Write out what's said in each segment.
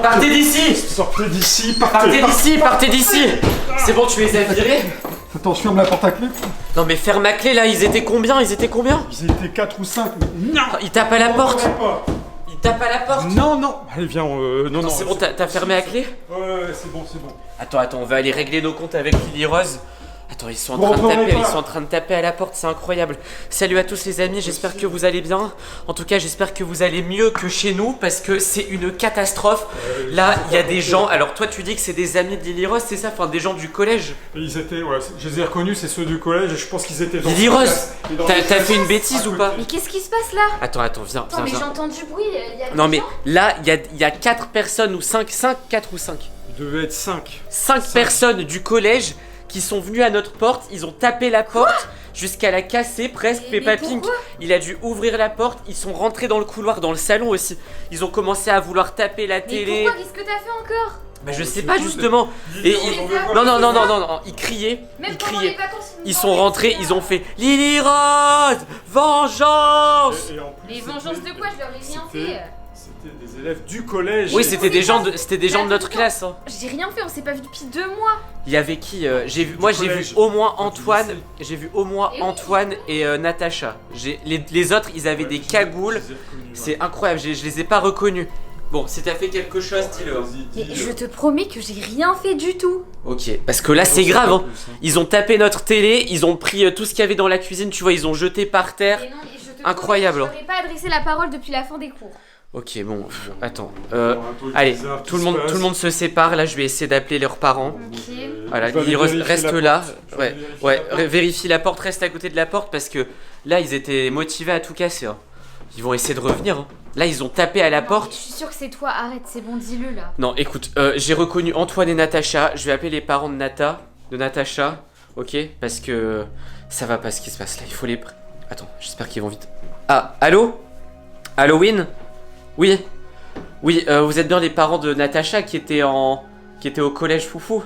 Partez d'ici. Sortez d'ici, Partez d'ici, partez d'ici. C'est bon, tu les as virés? Attends, je ferme la porte à clé. Non mais ferme la clé là, ils étaient combien? Ils étaient 4 ou 5, mais non. Ils tapent à la porte. Ils tapent à la porte. Non, non. Allez, viens, non. C'est bon, t'as fermé la clé? Ouais, c'est bon. Attends, on va aller régler nos comptes avec Lily Rose. Attends, ils sont en train de taper à la porte, c'est incroyable. Salut à tous les amis, j'espère que vous allez bien. En tout cas, j'espère que vous allez mieux que chez nous parce que c'est une catastrophe. Là, il y a des gens. Alors, toi, tu dis que c'est des amis de Lily Rose, c'est ça? Enfin, des gens du collège. Ils étaient, ouais, je les ai reconnus, c'est ceux du collège et je pense qu'ils étaient dans Lily Rose, t'as fait une bêtise ou pas? Mais qu'est-ce qui se passe là? Attends, viens. Attends, mais j'entends du bruit. Y a Non, des mais gens là, il y a 4 personnes ou 5, 4 ou 5. Il devait être 5. 5 personnes du collège qui sont venus à notre porte, ils ont tapé la porte jusqu'à la casser presque. Mais Peppa Pink, pourquoi il a dû ouvrir la porte, ils sont rentrés dans le couloir, dans le salon aussi. Ils ont commencé à vouloir taper la Mais télé. pourquoi? Qu'est-ce que t'as fait encore? Bah je sais pas justement. Et non, ils criaient. Même Ils pendant criaient. les vacances, Ils sont rentrés, ils ont fait Lily Rose, vengeance. Et en plus, Mais vengeance de quoi? Je leur ai rien fait. C'était des élèves du collège. Oui, c'était des gens de notre classe. Hein. J'ai rien fait, on s'est pas vu depuis 2 mois. Il y avait qui j'ai vu au moins Antoine. J'ai vu au moins Et oui. Antoine et Natacha. Les autres, ils avaient des cagoules. C'est incroyable, je les ai pas reconnus. Bon, si t'as fait quelque chose, dis-le. Mais je te promets que j'ai rien fait du tout. Ok, parce que là c'est grave. Hein. Ils ont tapé notre télé, ils ont pris tout ce qu'il y avait dans la cuisine, tu vois, ils ont jeté par terre. Et non, mais je te Incroyable. promets, je n'aurais pas adressé la parole depuis la fin des cours. Ok, bon, attends. Allez, tout le monde se sépare. Là, je vais essayer d'appeler leurs parents. Ok. Voilà, Je vais Lily aller Rose, vérifier reste la là. porte. Je vais Ouais, vérifier la porte. vérifie la porte, reste à côté de la porte parce que là, ils étaient motivés à tout casser. Hein. Ils vont essayer de revenir. Hein. Là, ils ont tapé à la Non, porte. mais je suis sûre que c'est toi, arrête, c'est bon, dis-le là. Non, écoute, j'ai reconnu Antoine et Natacha. Je vais appeler les parents de Natacha, ok? Parce que ça va pas ce qui se passe là. Il faut les. Attends, j'espère qu'ils vont vite. Ah, allô? Halloween? Oui. Oui, vous êtes bien les parents de Natacha qui étaient au collège Foufou?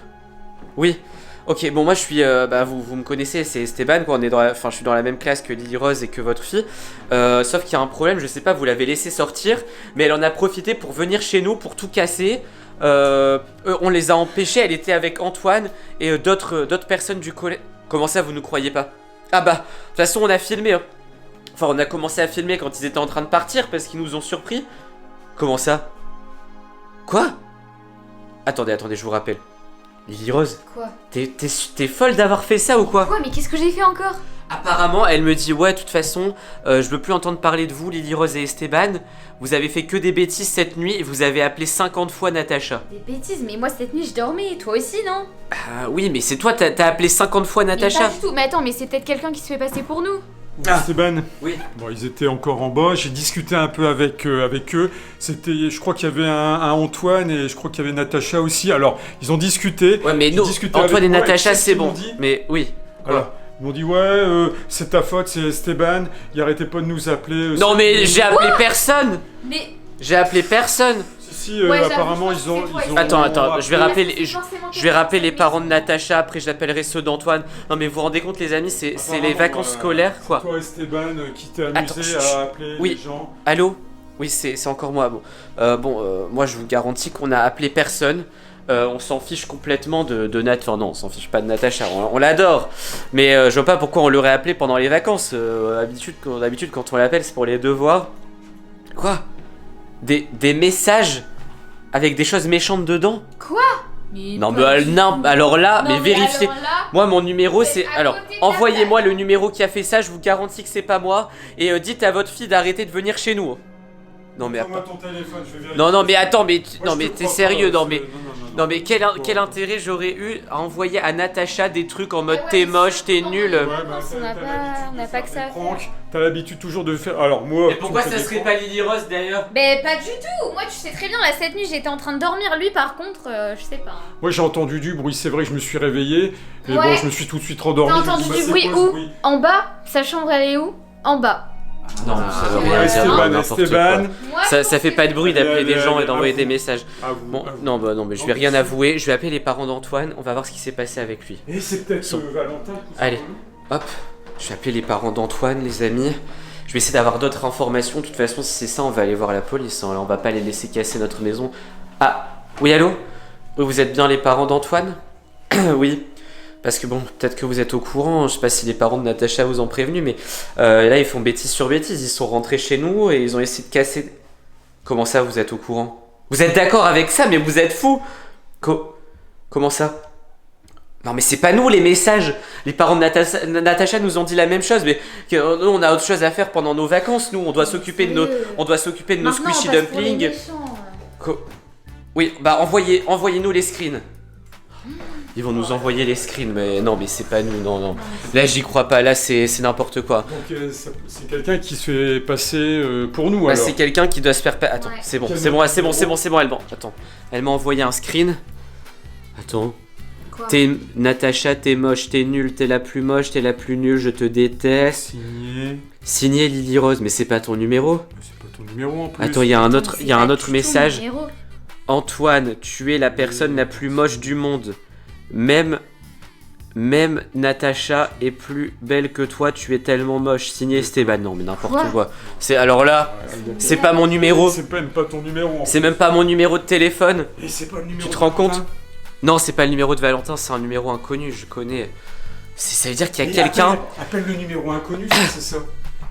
Oui. Ok, bon moi je suis, vous me connaissez, c'est Esteban quoi, je suis dans la même classe que Lily Rose et que votre fille, sauf qu'il y a un problème, je sais pas, vous l'avez laissé sortir, mais elle en a profité pour venir chez nous, pour tout casser, on les a empêchés, elle était avec Antoine et d'autres personnes du collège. Comment ça vous nous croyez pas? Ah bah, de toute façon on a filmé, hein. Enfin on a commencé à filmer quand ils étaient en train de partir parce qu'ils nous ont surpris. Comment ça? Quoi? Attendez, je vous rappelle. Lily Rose, Quoi? t'es folle d'avoir fait ça ou quoi? Quoi? Mais qu'est-ce que j'ai fait encore? Apparemment, elle me dit ouais, de toute façon, je veux plus entendre parler de vous, Lily Rose et Esteban. Vous avez fait que des bêtises cette nuit et vous avez appelé 50 fois Natacha. Des bêtises, mais moi cette nuit je dormais, toi aussi non? Ah oui, mais c'est toi, t'as appelé 50 fois Mais Natacha. pas du tout, mais attends, mais c'est peut-être quelqu'un qui se fait passer pour nous. Esteban. Oui. Bon, ils étaient encore en bas. J'ai discuté un peu avec eux. C'était, je crois qu'il y avait un Antoine et je crois qu'il y avait Natacha aussi. Alors, ils ont discuté. Ouais, mais J'ai nous, discuté Antoine avec et moi, Natacha, qu'est-ce c'est qu'ils bon. m'ont dit Mais oui. Voilà. Ils m'ont dit ouais, c'est ta faute, c'est Esteban. Il arrêtait pas de nous appeler. Non mais j'ai appelé personne. Mais. J'ai appelé personne. Si, Ouais, apparemment j'avoue, ils ont. c'est toi, ils ont Attends, je vais rappeler. C'est forcément Je vais rappeler les quelqu'un parents de Natacha, après j'appellerai ceux d'Antoine. Non mais vous vous rendez compte les amis, c'est les Apparemment, vacances scolaires quoi. C'est toi Esteban qui t'es Attends, amusé chut, à appeler oui. les gens. Allô? Oui c'est encore moi. Bon, moi je vous garantis qu'on a appelé personne. On s'en fiche complètement de Nat. Enfin non, on s'en fiche pas de Natacha, on l'adore. Mais je vois pas pourquoi on l'aurait appelé pendant les vacances. D'habitude quand on l'appelle c'est pour les devoirs. Quoi? Des messages avec des choses méchantes dedans? Quoi? Mais Non quoi? mais non, alors là, Non, mais vérifiez. alors là, Moi mon numéro C'est c'est... à Alors, côté de la envoyez-moi le numéro qui a fait ça, je vous garantis que c'est pas moi. Et dites à votre fille d'arrêter de venir chez nous. Non mais... Donne-moi ton téléphone, je vais vérifier. Non mais attends, mais... Moi, Non je mais te t'es crois sérieux, pas, non mais... Non mais quel crois. intérêt j'aurais eu à envoyer à Natacha des trucs en mode Ah ouais, t'es mais moche, t'es surtout nul. pendant les Ouais, vacances, on t'as n'a pas- l'habitude on de n'a pas faire que des ça à pranks, faire. t'as l'habitude toujours de faire. Alors moi. Et pourquoi tu me ça fais serait des pas Lily Rose d'ailleurs? Mais pas du tout. Moi tu sais très bien, là cette nuit j'étais en train de dormir. Lui par contre, je sais pas. Moi j'ai entendu du bruit, c'est vrai que je me suis réveillé, mais Ouais. bon, je me suis tout de suite rendormi. T'as je me entendu suis dit, du bah, bruit c'est quoi ce où? bruit En bas? Sa chambre elle est où? En bas. Non, ça veut Ouais, rien dire, Esteban, n'importe Esteban. quoi. Moi, Ça fait pas de bruit d'appeler Allez, des gens allez, et d'envoyer avoue. des messages. Avoue, Bon, avoue. non mais je vais rien avouer, je vais appeler les parents d'Antoine, on va voir ce qui s'est passé avec lui. Et c'est peut-être Son- Valentin. tout Allez. ça. Hop, je vais appeler les parents d'Antoine, les amis. Je vais essayer d'avoir d'autres informations. De toute façon, si c'est ça, on va aller voir la police. Hein. Là, on va pas les laisser casser notre maison. Ah, oui, allô? Oui, vous êtes bien les parents d'Antoine? Oui. Parce que bon, peut-être que vous êtes au courant, je sais pas si les parents de Natacha vous ont prévenu, mais là ils font bêtise sur bêtise, ils sont rentrés chez nous et ils ont essayé de casser... Comment ça, vous êtes au courant? Vous êtes d'accord avec ça, mais vous êtes fous! Comment ça? Non mais c'est pas nous les messages. Les parents de Natacha nous ont dit la même chose, mais nous on a autre chose à faire pendant nos vacances. Nous on doit s'occuper de nos, squishy dumplings. Oui, bah envoyez-nous les screens. Ils vont nous envoyer les screens, mais non mais c'est pas nous, non. Là j'y crois pas, là c'est n'importe quoi. Donc c'est quelqu'un qui se fait passer pour nous Bah, alors. c'est quelqu'un qui doit se faire... Attends, Ouais. c'est bon, elle m'a envoyé un screen. Attends. Quoi? Natacha, t'es moche, t'es nulle, t'es la plus moche, t'es la plus nulle, je te déteste. Signé Lily Rose, mais c'est pas ton numéro. C'est pas ton numéro en plus. Attends, il y a un autre, C'est il y a pas un du autre tout message. mon numéro. Antoine, tu es la personne la plus moche du monde. Même Natacha est plus belle que toi, tu es tellement moche. Signé Esteban. Non mais n'importe Quoi quoi. C'est alors là, c'est pas mon numéro. C'est même pas ton numéro. C'est même pas mon numéro de téléphone. Et c'est pas le numéro. Tu te rends compte? Non, c'est pas le numéro de Valentin, c'est un numéro inconnu, je connais. Ça veut dire qu'il y a quelqu'un... Appelle le numéro inconnu, c'est ça.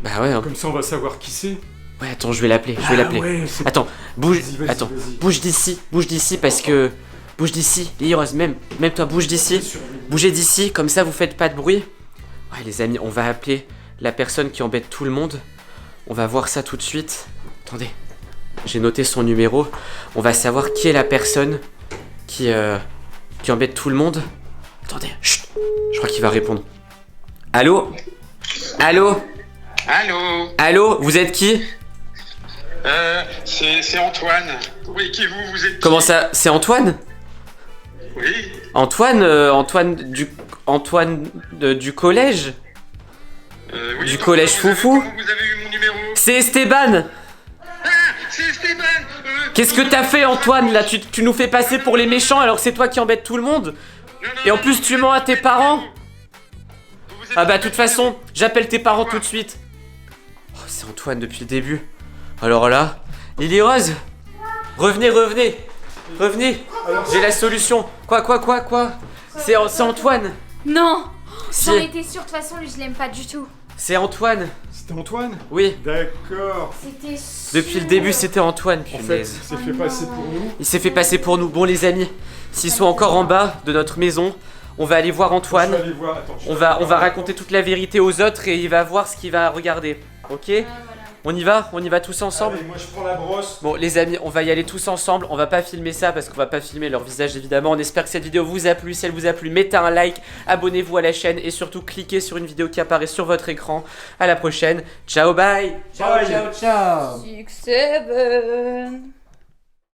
Bah ouais, hein. Comme ça on va savoir qui c'est. Ouais, attends, je vais l'appeler, Ouais, Attends, bouge, Vas-y. bouge d'ici parce que... Bouge d'ici, Lily Rose, même toi, bouge d'ici. Bougez d'ici, comme ça vous faites pas de bruit. Ouais les amis, on va appeler la personne qui embête tout le monde. On va voir ça tout de suite. Attendez, j'ai noté son numéro. On va savoir qui est la personne qui embête tout le monde. Attendez, chut, je crois qu'il va répondre. Allô? Allô, Vous êtes qui? c'est Antoine. Oui, qui vous êtes qui? Comment ça? C'est Antoine? Oui. Antoine du collège? Oui, Du collège Foufou? Comment vous avez eu mon numéro? C'est Esteban! Ah, c'est Esteban. Qu'est-ce que t'as fait Antoine là? Tu nous fais passer pour les méchants alors que c'est toi qui embête tout le monde? Et en plus tu mens à tes parents? Ah bah de toute façon, j'appelle tes parents tout de suite. Oh, c'est Antoine depuis le début. Alors là, Lily Rose, revenez. J'ai la solution. Quoi? C'est Antoine. Non. Si. J'en étais sûre, de toute façon, lui je l'aime pas du tout. C'est Antoine. C'était Antoine? Oui. D'accord. C'était sûr. Depuis le début, c'était Antoine. En fait, Punaise. il s'est fait passer pour nous. Il s'est fait passer pour nous. Bon les amis, s'ils sont encore en bas de notre maison, on va aller voir Je Antoine. vais aller voir. Attends, On va raconter toute la vérité aux autres et il va voir ce qu'il va regarder. Ok? Ouais, voilà. On y va tous ensemble. Allez, moi je prends la brosse. Bon les amis, on va y aller tous ensemble. On va pas filmer ça parce qu'on va pas filmer leur visage évidemment. On espère que cette vidéo vous a plu. Si elle vous a plu, mettez un like, abonnez-vous à la chaîne et surtout cliquez sur une vidéo qui apparaît sur votre écran. À la prochaine. Ciao, bye. Bye. Ciao. Succès.